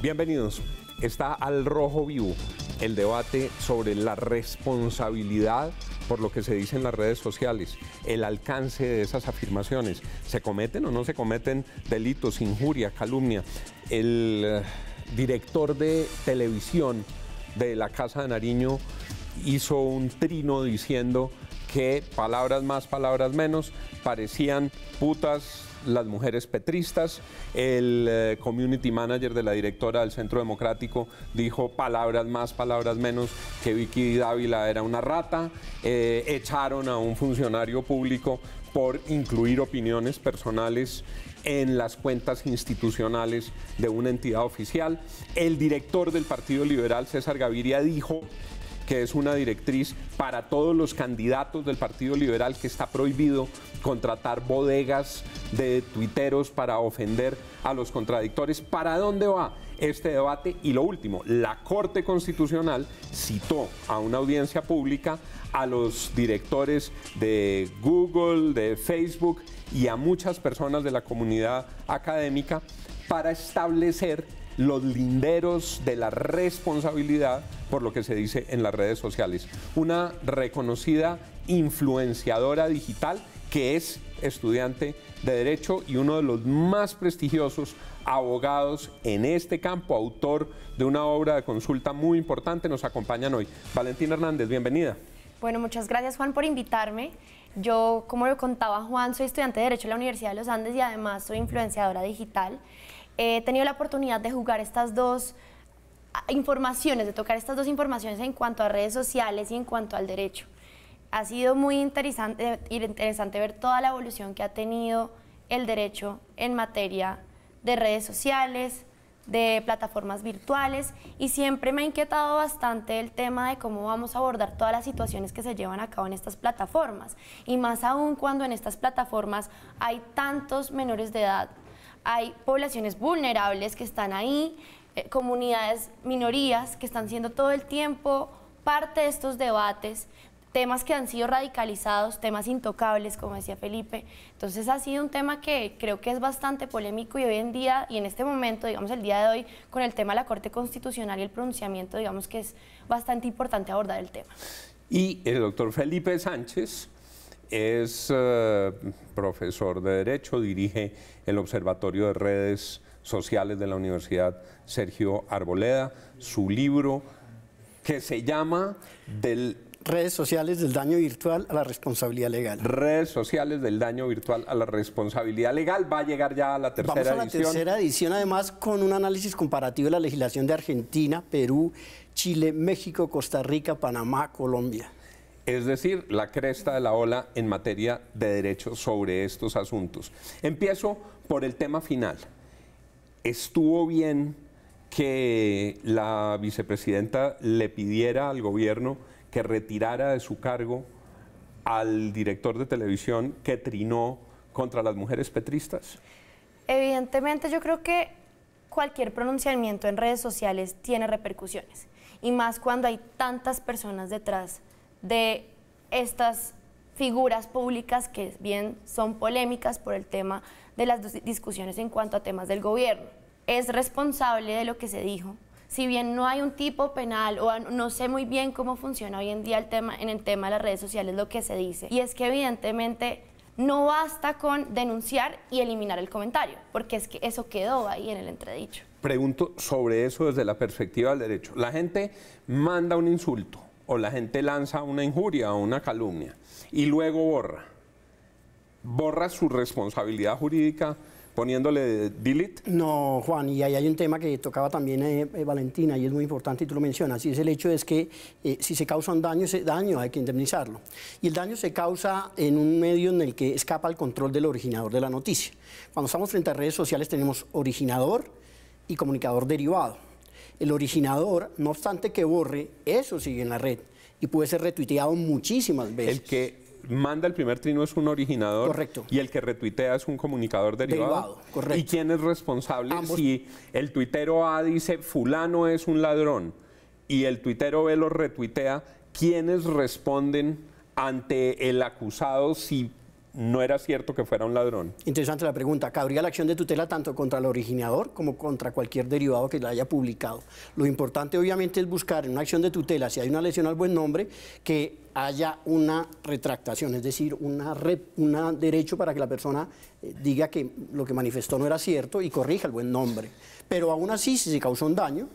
Bienvenidos. Está al rojo vivo el debate sobre la responsabilidad por lo que se dice en las redes sociales, el alcance de esas afirmaciones. ¿Se cometen o no se cometen delitos, injuria, calumnia? El director de televisión de la Casa de Nariño hizo un trino diciendo que palabras más, palabras menos, parecían putas las mujeres petristas. El community manager de la directora del Centro Democrático dijo palabras más, palabras menos, que Vicky Dávila era una rata. Echaron a un funcionario público por incluir opiniones personales en las cuentas institucionales de una entidad oficial. El director del Partido Liberal, César Gaviria, dijo que es una directriz para todos los candidatos del Partido Liberal, que está prohibido contratar bodegas de tuiteros para ofender a los contradictores. ¿Para dónde va este debate? Y lo último, la Corte Constitucional citó a una audiencia pública a los directores de Google, de Facebook y a muchas personas de la comunidad académica para establecer los linderos de la responsabilidad por lo que se dice en las redes sociales. Una reconocida influenciadora digital que es estudiante de Derecho y uno de los más prestigiosos abogados en este campo, autor de una obra de consulta muy importante, nos acompañan hoy. Valentina Hernández, bienvenida. Bueno, muchas gracias, Juan, por invitarme. Yo, como lo contaba Juan, soy estudiante de Derecho en la Universidad de los Andes y además soy influenciadora digital. He tenido la oportunidad de jugar estas dos informaciones, de tocar estas dos informaciones en cuanto a redes sociales y en cuanto al derecho. Ha sido muy interesante ver toda la evolución que ha tenido el derecho en materia de redes sociales, de plataformas virtuales, y siempre me ha inquietado bastante el tema de cómo vamos a abordar todas las situaciones que se llevan a cabo en estas plataformas, y más aún cuando en estas plataformas hay tantos menores de edad. Hay poblaciones vulnerables que están ahí, comunidades, minorías que están siendo todo el tiempo parte de estos debates, temas que han sido radicalizados, temas intocables, como decía Felipe. Entonces ha sido un tema que creo que es bastante polémico y hoy en día, y en este momento, digamos el día de hoy, con el tema de la Corte Constitucional y el pronunciamiento, digamos que es bastante importante abordar el tema. Y el doctor Felipe Sánchez es profesor de Derecho, dirige el Observatorio de Redes Sociales de la Universidad Sergio Arboleda. Su libro, que se llama Redes sociales del daño virtual a la responsabilidad legal. Redes sociales del daño virtual a la responsabilidad legal. Va a llegar ya a la tercera edición. Vamos a la tercera edición, además, con un análisis comparativo de la legislación de Argentina, Perú, Chile, México, Costa Rica, Panamá, Colombia. Es decir, la cresta de la ola en materia de derecho sobre estos asuntos. Empiezo por el tema final. ¿Estuvo bien que la vicepresidenta le pidiera al gobierno que retirara de su cargo al director de televisión que trinó contra las mujeres petristas? Evidentemente, yo creo que cualquier pronunciamiento en redes sociales tiene repercusiones, y más cuando hay tantas personas detrás de estas figuras públicas que bien son polémicas por el tema de las discusiones en cuanto a temas del gobierno. Es responsable de lo que se dijo. Si bien no hay un tipo penal o no sé muy bien cómo funciona hoy en día en el tema de las redes sociales lo que se dice, y es que evidentemente no basta con denunciar y eliminar el comentario, porque es que eso quedó ahí en el entredicho. Pregunto sobre eso desde la perspectiva del derecho. La gente manda un insulto o la gente lanza una injuria o una calumnia y luego borra su responsabilidad jurídica poniéndole delete. No, Juan, y ahí hay un tema que tocaba también Valentina, y es muy importante y tú lo mencionas, y es el hecho es que si se causa un daño, ese daño hay que indemnizarlo. Y el daño se causa en un medio en el que escapa el control del originador de la noticia. Cuando estamos frente a redes sociales tenemos originador y comunicador derivado. El originador, no obstante que borre, eso sigue en la red y puede ser retuiteado muchísimas veces. El que manda el primer trino es un originador. Correcto. Y el que retuitea es un comunicador derivado. Correcto. ¿Y quién es responsable? Ambos. Si el tuitero A dice fulano es un ladrón y el tuitero B lo retuitea, ¿quiénes responden ante el acusado si no era cierto que fuera un ladrón. Interesante la pregunta. Cabría la acción de tutela tanto contra el originador como contra cualquier derivado que la haya publicado. Lo importante obviamente es buscar en una acción de tutela, si hay una lesión al buen nombre, que haya una retractación, es decir, un derecho para que la persona diga que lo que manifestó no era cierto y corrija el buen nombre. Pero aún así, si se causó un daño,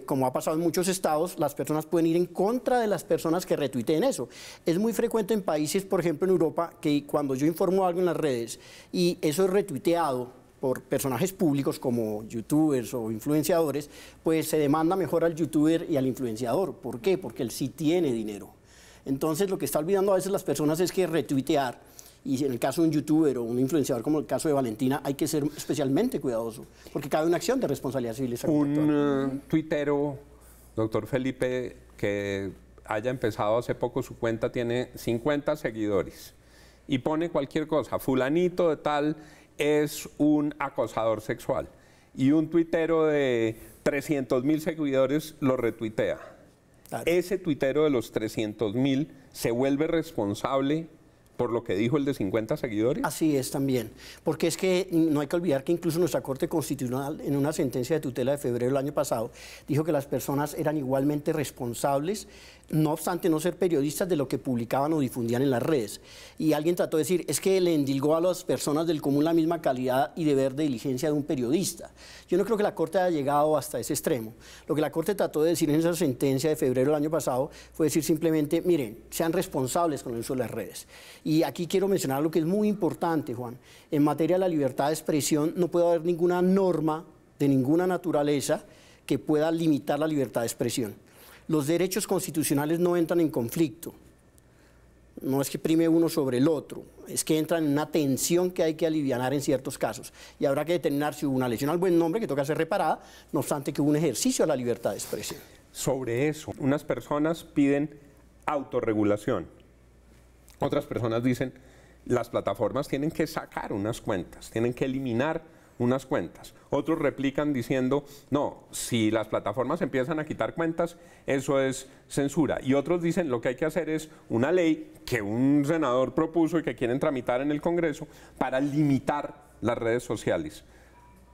como ha pasado en muchos estados, las personas pueden ir en contra de las personas que retuiteen eso. Es muy frecuente en países, por ejemplo en Europa, que cuando yo informo algo en las redes y eso es retuiteado por personajes públicos como youtubers o influenciadores, pues se demanda mejor al youtuber y al influenciador. ¿Por qué? Porque él sí tiene dinero. Entonces lo que está olvidando a veces las personas es que retuitear, y en el caso de un youtuber o un influenciador como el caso de Valentina, hay que ser especialmente cuidadoso, porque cabe una acción de responsabilidad civil. Un tuitero, doctor Felipe, que haya empezado hace poco su cuenta, tiene 50 seguidores y pone cualquier cosa, fulanito de tal es un acosador sexual, y un tuitero de 300.000 seguidores lo retuitea. Claro. Ese tuitero de los 300.000 se vuelve responsable por lo que dijo el de 50 seguidores. Así es también, porque es que no hay que olvidar que incluso nuestra Corte Constitucional, en una sentencia de tutela de febrero del año pasado, dijo que las personas eran igualmente responsables, no obstante no ser periodistas, de lo que publicaban o difundían en las redes. Y alguien trató de decir, es que le endilgó a las personas del común la misma calidad y deber de diligencia de un periodista. Yo no creo que la Corte haya llegado hasta ese extremo. Lo que la Corte trató de decir en esa sentencia de febrero del año pasado fue decir simplemente, miren, sean responsables con el uso de las redes. Y aquí quiero mencionar lo que es muy importante, Juan. En materia de la libertad de expresión no puede haber ninguna norma de ninguna naturaleza que pueda limitar la libertad de expresión. Los derechos constitucionales no entran en conflicto. No es que prime uno sobre el otro, es que entran en una tensión que hay que alivianar en ciertos casos. Y habrá que determinar si hubo una lesión al buen nombre que toca ser reparada, no obstante que hubo un ejercicio a la libertad de expresión. Sobre eso, unas personas piden autorregulación. Otras personas dicen, las plataformas tienen que sacar unas cuentas, tienen que eliminar unas cuentas. Otros replican diciendo, no, si las plataformas empiezan a quitar cuentas, eso es censura. Y otros dicen, lo que hay que hacer es una ley que un senador propuso y que quieren tramitar en el Congreso para limitar las redes sociales.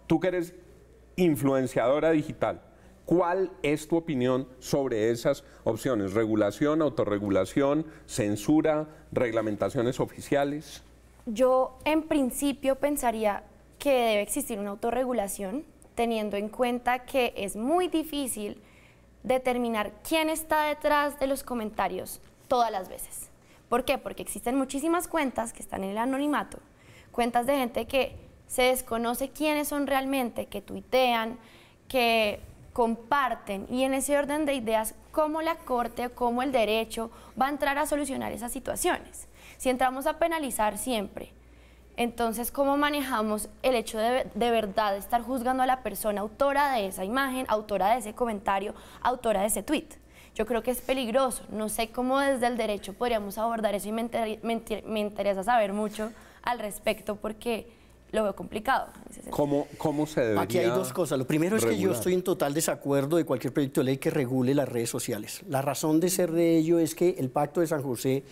Tú que eres influenciadora digital, ¿cuál es tu opinión sobre esas opciones? ¿Regulación, autorregulación, censura, reglamentaciones oficiales? Yo en principio pensaría que debe existir una autorregulación, teniendo en cuenta que es muy difícil determinar quién está detrás de los comentarios todas las veces. ¿Por qué? Porque existen muchísimas cuentas que están en el anonimato, cuentas de gente que se desconoce quiénes son realmente, que tuitean, que comparten, y en ese orden de ideas, cómo la Corte o cómo el derecho va a entrar a solucionar esas situaciones. Si entramos a penalizar siempre, entonces, ¿cómo manejamos el hecho de verdad de estar juzgando a la persona autora de esa imagen, autora de ese comentario, autora de ese tweet? Yo creo que es peligroso. No sé cómo desde el derecho podríamos abordar eso y me interesa saber mucho al respecto porque lo veo complicado. ¿Cómo se debería Aquí hay dos cosas. Lo primero es regular? que yo estoy en total desacuerdo de cualquier proyecto de ley que regule las redes sociales. La razón de ser de ello es que el Pacto de San José,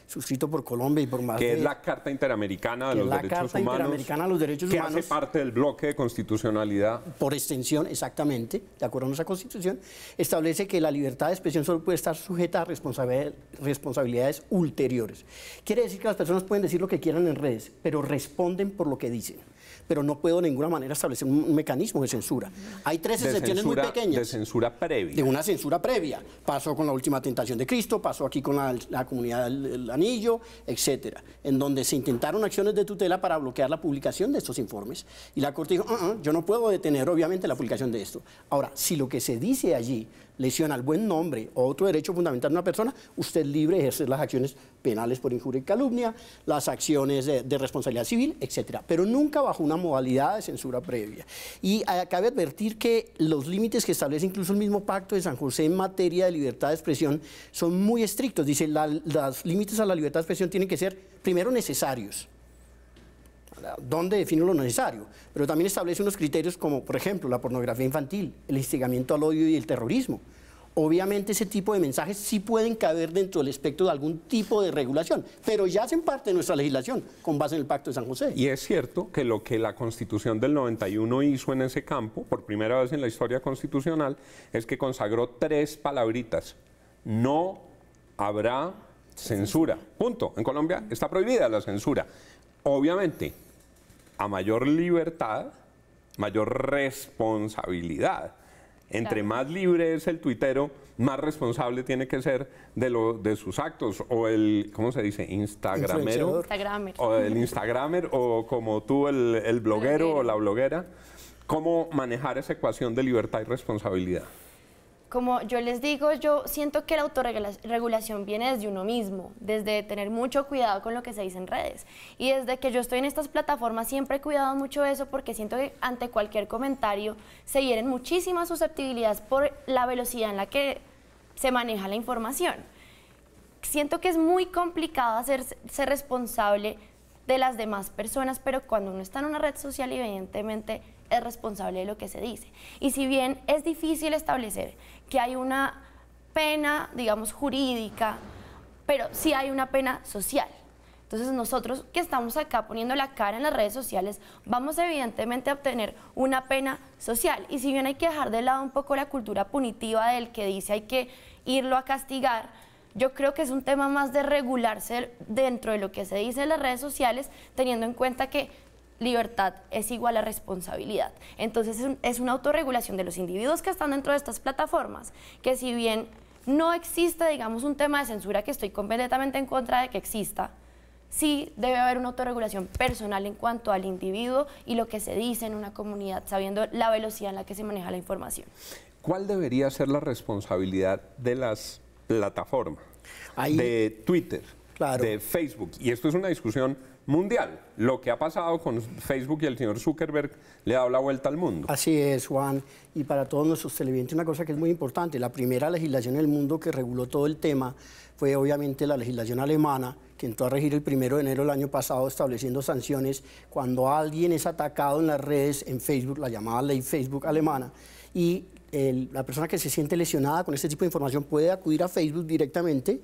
suscrito por Colombia y por más que es la Carta Interamericana de los Derechos Humanos, que hace parte del bloque de constitucionalidad. Por extensión, exactamente, de acuerdo a nuestra Constitución, establece que la libertad de expresión solo puede estar sujeta a responsabilidades ulteriores. Quiere decir que las personas pueden decir lo que quieran en redes, pero responden por lo que dicen. Pero no puedo de ninguna manera establecer un mecanismo de censura. Hay tres excepciones muy pequeñas. De censura previa. De una censura previa. Pasó con la última tentación de Cristo, pasó aquí con la comunidad del Anillo, etcétera, en donde se intentaron acciones de tutela para bloquear la publicación de estos informes. Y la Corte dijo, yo no puedo detener obviamente la publicación de esto. Ahora, si lo que se dice allí lesiona el buen nombre o otro derecho fundamental de una persona, usted es libre de ejercer las acciones penales por injuria y calumnia, las acciones de responsabilidad civil, etcétera, pero nunca bajo una modalidad de censura previa. Y cabe advertir que los límites que establece incluso el mismo Pacto de San José en materia de libertad de expresión son muy estrictos. Dice, los límites a la libertad de expresión tienen que ser, primero, necesarios. ¿Dónde define lo necesario? Pero también establece unos criterios como, por ejemplo, la pornografía infantil, el instigamiento al odio y el terrorismo, obviamente ese tipo de mensajes sí pueden caber dentro del espectro de algún tipo de regulación, pero ya hacen parte de nuestra legislación con base en el Pacto de San José. Y es cierto que lo que la Constitución del 91 hizo en ese campo, por primera vez en la historia constitucional, es que consagró 3 palabritas. No habrá censura. Punto. En Colombia está prohibida la censura. Obviamente, a mayor libertad, mayor responsabilidad. Entre más libre es el tuitero, más responsable tiene que ser de sus actos. O el, ¿cómo se dice? Instagramero. O el Instagramer, o como tú, el bloguero o la bloguera. ¿Cómo manejar esa ecuación de libertad y responsabilidad? Como yo les digo, yo siento que la autorregulación viene desde uno mismo, desde tener mucho cuidado con lo que se dice en redes. Y desde que yo estoy en estas plataformas siempre he cuidado mucho eso porque siento que ante cualquier comentario se hieren muchísimas susceptibilidades por la velocidad en la que se maneja la información. Siento que es muy complicado ser responsable de las demás personas, pero cuando uno está en una red social, evidentemente es responsable de lo que se dice. Y si bien es difícil establecer que hay una pena, digamos, jurídica, pero sí hay una pena social. Entonces nosotros que estamos acá poniendo la cara en las redes sociales, vamos evidentemente a obtener una pena social. Y si bien hay que dejar de lado un poco la cultura punitiva del que dice hay que irlo a castigar, yo creo que es un tema más de regularse dentro de lo que se dice en las redes sociales, teniendo en cuenta que libertad es igual a responsabilidad. Entonces es una autorregulación de los individuos que están dentro de estas plataformas, que si bien no existe, digamos, un tema de censura, que estoy completamente en contra de que exista, sí debe haber una autorregulación personal en cuanto al individuo y lo que se dice en una comunidad, sabiendo la velocidad en la que se maneja la información. ¿Cuál debería ser la responsabilidad de las plataformas? De Twitter, claro, de Facebook, y esto es una discusión mundial. Lo que ha pasado con Facebook y el señor Zuckerberg le ha dado la vuelta al mundo. Así es, Juan. Y para todos nuestros televidentes, una cosa que es muy importante. La primera legislación en el mundo que reguló todo el tema fue obviamente la legislación alemana, que entró a regir el 1 de enero del año pasado, estableciendo sanciones cuando alguien es atacado en las redes, en Facebook, la llamada ley Facebook alemana, y la persona que se siente lesionada con este tipo de información puede acudir a Facebook directamente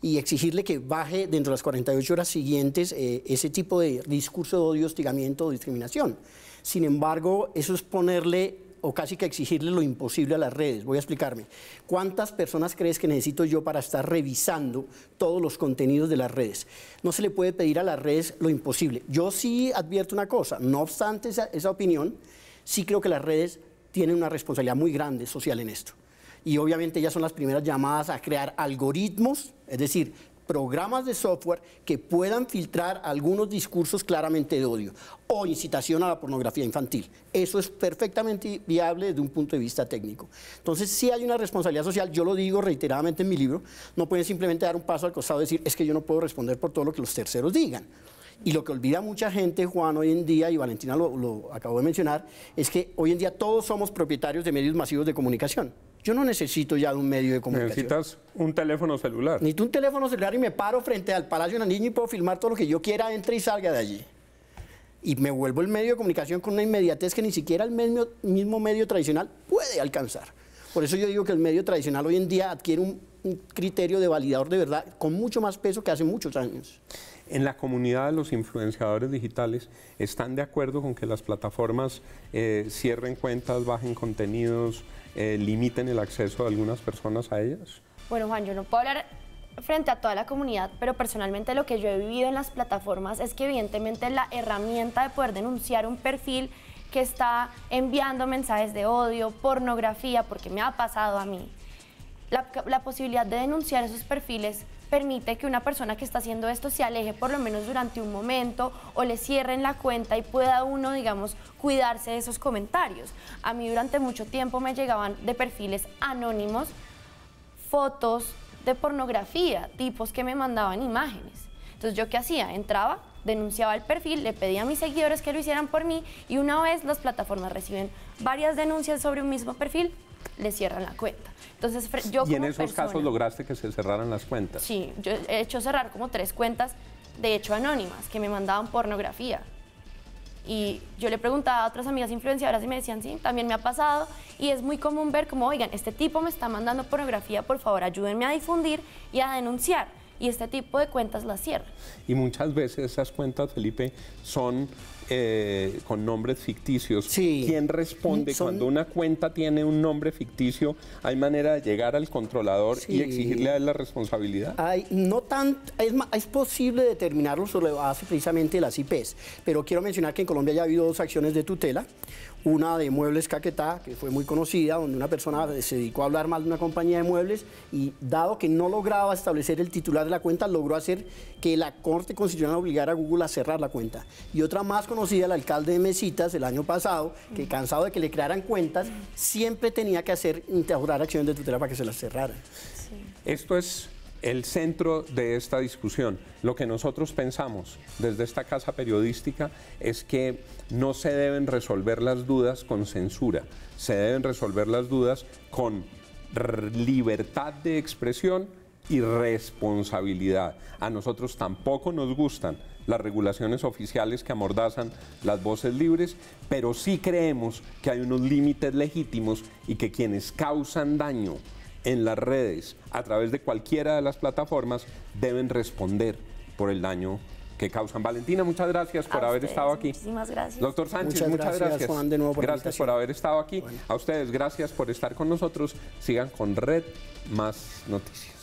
y exigirle que baje dentro de las 48 horas siguientes ese tipo de discurso de odio, hostigamiento o discriminación. Sin embargo, eso es ponerle o casi que exigirle lo imposible a las redes. Voy a explicarme. ¿Cuántas personas crees que necesito yo para estar revisando todos los contenidos de las redes? No se le puede pedir a las redes lo imposible. Yo sí advierto una cosa, no obstante esa opinión, sí creo que las redes tienen una responsabilidad muy grande social en esto. Y obviamente ellas son las primeras llamadas a crear algoritmos, es decir, programas de software que puedan filtrar algunos discursos claramente de odio o incitación a la pornografía infantil. Eso es perfectamente viable desde un punto de vista técnico. Entonces, sí hay una responsabilidad social, yo lo digo reiteradamente en mi libro, no pueden simplemente dar un paso al costado y decir, es que yo no puedo responder por todo lo que los terceros digan. Y lo que olvida mucha gente, Juan, hoy en día, y Valentina lo acabó de mencionar, es que hoy en día todos somos propietarios de medios masivos de comunicación. Yo no necesito ya de un medio de comunicación. Necesitas un teléfono celular. Necesito un teléfono celular y me paro frente al Palacio de Nariño y puedo filmar todo lo que yo quiera, entre y salga de allí. Y me vuelvo el medio de comunicación con una inmediatez que ni siquiera el mismo medio tradicional puede alcanzar. Por eso yo digo que el medio tradicional hoy en día adquiere un criterio de validador de verdad con mucho más peso que hace muchos años. En la comunidad de los influenciadores digitales, ¿están de acuerdo con que las plataformas cierren cuentas, bajen contenidos, limiten el acceso de algunas personas a ellas? Bueno, Juan, yo no puedo hablar frente a toda la comunidad, pero personalmente lo que yo he vivido en las plataformas es que evidentemente la herramienta de poder denunciar un perfil que está enviando mensajes de odio, pornografía, porque me ha pasado a mí, la posibilidad de denunciar esos perfiles permite que una persona que está haciendo esto se aleje por lo menos durante un momento o le cierren la cuenta y pueda uno, digamos, cuidarse de esos comentarios. A mí durante mucho tiempo me llegaban de perfiles anónimos fotos de pornografía, tipos que me mandaban imágenes. Entonces, ¿yo qué hacía? Entraba, denunciaba el perfil, le pedía a mis seguidores que lo hicieran por mí y una vez las plataformas reciben varias denuncias sobre un mismo perfil, le cierran la cuenta. Entonces, yo ¿Y en esos casos lograste que se cerraran las cuentas? Sí, yo he hecho cerrar como 3 cuentas, de hecho anónimas, que me mandaban pornografía. Y yo le preguntaba a otras amigas influenciadoras y me decían, sí, también me ha pasado. Y es muy común ver como, oigan, este tipo me está mandando pornografía, por favor, ayúdenme a difundir y a denunciar. Y este tipo de cuentas las cierran. Y muchas veces esas cuentas, Felipe, son con nombres ficticios. Sí. ¿Quién responde? Cuando una cuenta tiene un nombre ficticio, ¿hay manera de llegar al controlador y exigirle a él la responsabilidad? Es posible determinarlo sobre la base precisamente de las IPs, pero quiero mencionar que en Colombia ya ha habido 2 acciones de tutela. Una de Muebles Caquetá, que fue muy conocida, donde una persona se dedicó a hablar mal de una compañía de muebles y dado que no lograba establecer el titular de la cuenta, logró hacer que la Corte Constitucional obligara a Google a cerrar la cuenta. Y otra más conocida, el alcalde de Mesitas, el año pasado, que cansado de que le crearan cuentas, siempre tenía que instaurar acciones de tutela para que se las cerraran. Sí. Esto es el centro de esta discusión. Lo que nosotros pensamos desde esta casa periodística es que no se deben resolver las dudas con censura, se deben resolver las dudas con libertad de expresión y responsabilidad. A nosotros tampoco nos gustan las regulaciones oficiales que amordazan las voces libres, pero sí creemos que hay unos límites legítimos y que quienes causan daño en las redes, a través de cualquiera de las plataformas, deben responder por el daño que causan. Valentina, muchas gracias por haber estado aquí. Muchísimas gracias. Doctor Sánchez, muchas gracias. Juan, de nuevo por gracias por haber estado aquí. Bueno. A ustedes, gracias por estar con nosotros. Sigan con Red Más Noticias.